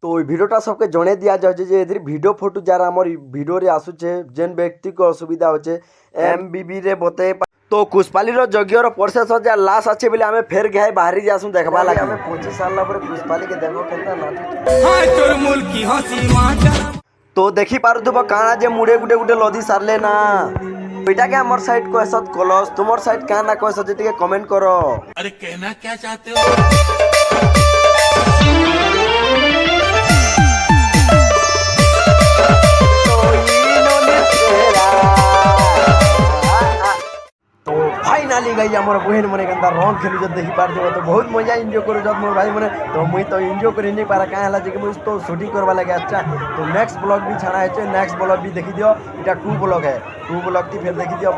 তো ওই ভিডিওটা সবকে জনে দিয়া যাচ্ছে যে এদের ভিডিও ফটো যারা আমার ভিডিওরে আসুছে যেন ব্যক্তিকে অসুবিধা হচ্ছে এমবিবি রে বতে তো কুশপালির যজ্ঞর প্রসেস যা লাশ আছে বলে আমি ফের গায়ে বাহারি যাসু দেখবা লাগে আমি 25 সাল পরে কুশপালিকে দেখো কেনতা নাচু তো দেখি পারুথিব কাଣା যে মুড়ে গুটে গুটে লদি সারলে না ওইটাকে আমার সাইড কয়েসত কলস তোমার সাইড কানা কয়েসত যে টিকে কমেন্ট করো। अरे कहना क्या चाहते हो? তো ফাইনালি গাই আমার বহেন মনে কেনতা রং খেলু যদি দেখি পার দেব তো বহুত মজা এনজয় করু যত মোর ভাই মনে তো মুই তো এনজয় করে নেই পারা কাঁ হলা যে মুই তো শুটিং করবা লাগে আচ্ছা তো নেক্সট ব্লগ भी ছাড়া হয়েছে নেক্সট ব্লগ भी দেখি দিও এটা 2 ব্লগ है 2 ব্লগ টি ফের দেখি দিও।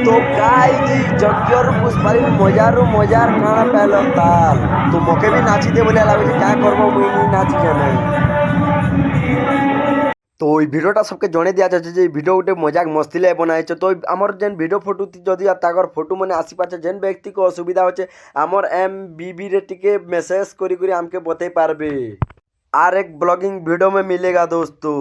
तो गाइस जग्गर पुष्पाली मजार खाना पहले ताल तो मोके भी नाची दे बोले लागे क्या करबो मुई नहीं नाची जाने। তো ওই ভিডিওটা সবকে জনে দিয়া যাচ্ছে যে ভিডিও গোটে মজাক মস্তিলে বনাইছে তো আমার যেন ভিডিও ফটো যদি তাকর ফটো মানে আসি পাচ্ছে যেন ব্যক্তিকে অসুবিধা হচ্ছে আমার এমবিবি রে টিকে মেসেজ করি করে আমাকে বতাই পারবে। আর এক ব্লগিंग वीडियो में मिलेगा दोस्तों।